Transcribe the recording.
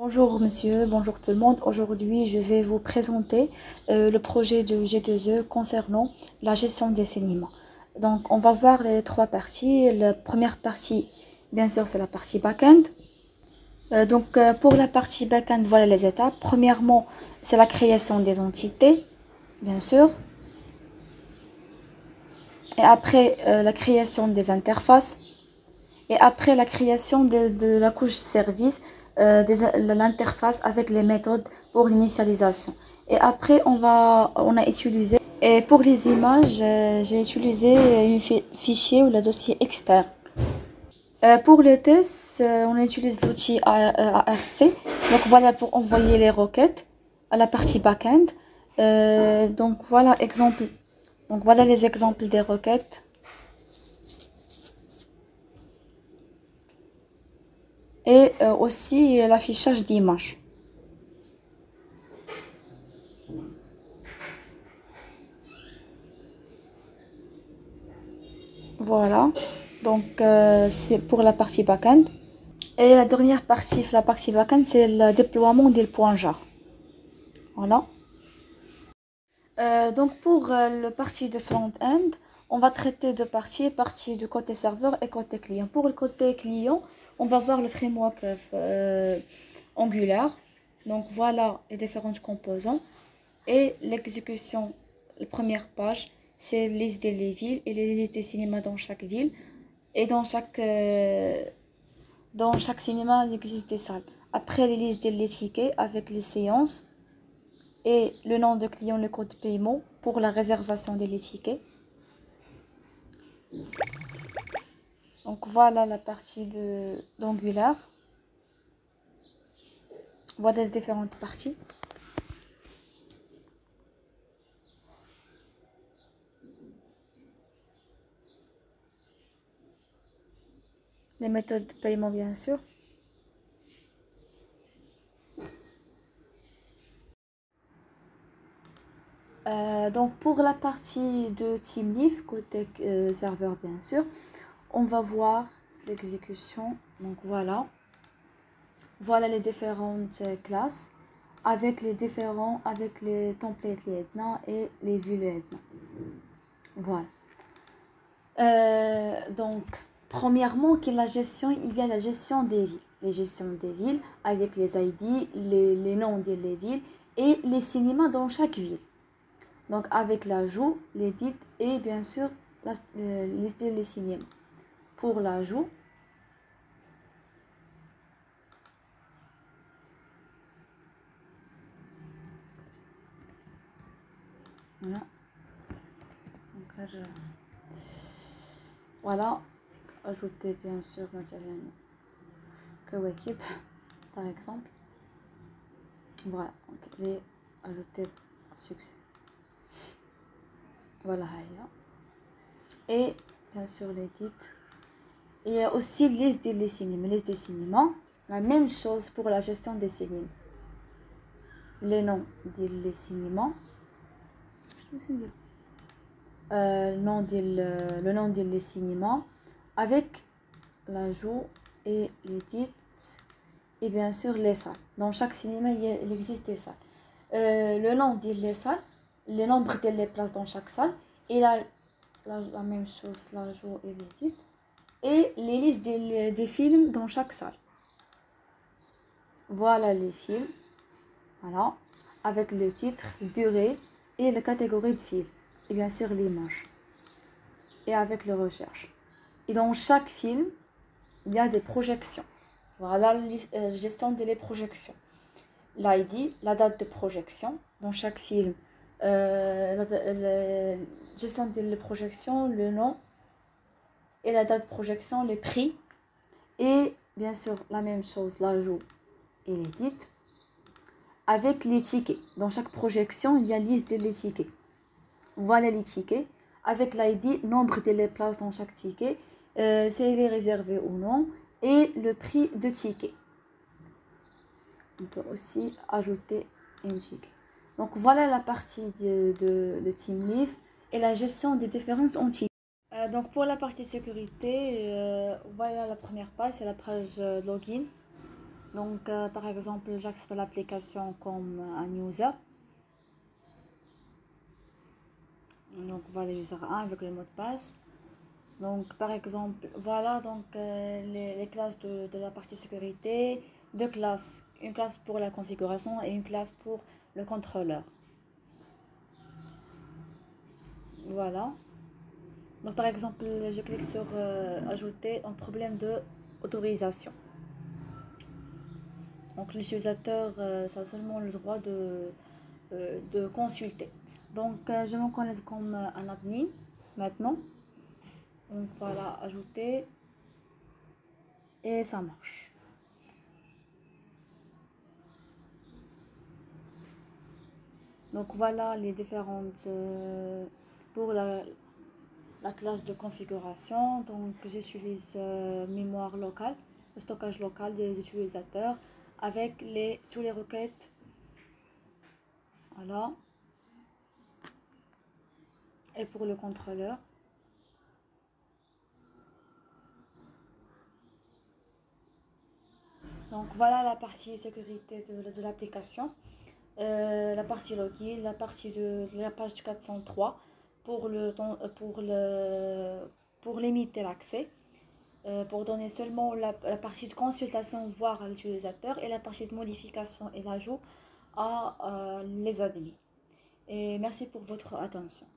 Bonjour monsieur, bonjour tout le monde. Aujourd'hui, je vais vous présenter le projet de G2E concernant la gestion des cinémas. Donc, on va voir les trois parties. La première partie, bien sûr, c'est la partie back-end. Pour la partie back-end, voilà les étapes. Premièrement, c'est la création des entités, bien sûr. Et après, la création des interfaces. Et après, la création de la couche service, l'interface avec les méthodes pour l'initialisation. Et après, on a utilisé, et pour les images, j'ai utilisé un fichier ou le dossier externe. Pour le test, on utilise l'outil ARC. Donc voilà pour envoyer les requêtes à la partie back-end. Donc voilà exemple. Donc voilà les exemples des requêtes. Et aussi l'affichage d'images. Voilà, donc c'est pour la partie back-end. Et la dernière partie, la partie back-end, c'est le déploiement des points jar. Voilà. Donc pour le partie de front-end, on va traiter deux parties, partie du côté serveur et côté client. Pour le côté client, on va voir le framework Angular. Donc voilà les différents composants et l'exécution. La première page, c'est liste des villes et les listes des cinémas dans chaque ville. Et dans chaque cinéma, il existe des salles. Après, les listes des tickets avec les séances et le nom de client, le code de paiement pour la réservation des tickets. Donc voilà la partie d'Angular. Voilà les différentes parties. Les méthodes de paiement, bien sûr. Donc pour la partie de TeamLeaf, côté serveur, bien sûr, on va voir l'exécution. Donc voilà. Voilà les différentes classes avec les templates lieutenant et les vues lieutenant. Voilà. Donc, premièrement, il y a la gestion des villes. Les gestions des villes avec les ID, les noms des villes et les cinémas dans chaque ville. Donc, avec l'ajout, l'édit et bien sûr, lister les cinémas. Pour l'ajout, voilà. Donc, là, voilà. Ajouter bien sûr équipe par exemple. Voilà, donc les ajouter succès. Voilà. Et bien sûr les titres. Et il y a aussi liste des cinémas. La même chose pour la gestion des cinémas. Les noms des cinémas. Le nom des cinémas avec l'ajout et les titres et bien sûr les salles. Dans chaque cinéma, il existe des salles. Le nom des salles, le nombre de places dans chaque salle et la même chose, l'ajout et les titres et les listes des films dans chaque salle. Voilà les films, voilà, avec le titre, durée et la catégorie de film et bien sûr l'image et avec les recherches. Et dans chaque film, il y a des projections. Voilà la gestion des projections. L'ID, la date de projection dans chaque film. La gestion des projections, le nom et la date de projection, le prix. Et bien sûr, la même chose, l'ajout et l'édit. Avec les tickets. Dans chaque projection, il y a liste des tickets. Voilà les tickets. Avec l'ID, nombre de places dans chaque ticket. Si il est réservé ou non. Et le prix de ticket. On peut aussi ajouter un ticket. Donc voilà la partie de TeamLeaf et la gestion des différentes entités. Donc pour la partie sécurité, voilà la première page, c'est la page login. Donc, par exemple, j'accède à l'application comme un user. Donc, voilà, user 1 avec le mot de passe. Donc, par exemple, voilà donc les classes de la partie sécurité, deux classes, une classe pour la configuration et une classe pour le contrôleur. Voilà. Donc, par exemple, je clique sur ajouter un problème de autorisation. Donc, l'utilisateur, ça a seulement le droit de consulter. Donc, je me connecte comme un admin maintenant. Donc, voilà, ajouter et ça marche. Donc voilà les différentes pour la classe de configuration. Donc j'utilise mémoire locale, le stockage local des utilisateurs avec tous les requêtes. Voilà. Et pour le contrôleur. Donc voilà la partie sécurité de l'application. La partie login, la partie de la page 403 pour limiter l'accès. Pour donner seulement la partie de consultation voire à l'utilisateur et la partie de modification et l'ajout à les admins. Et merci pour votre attention.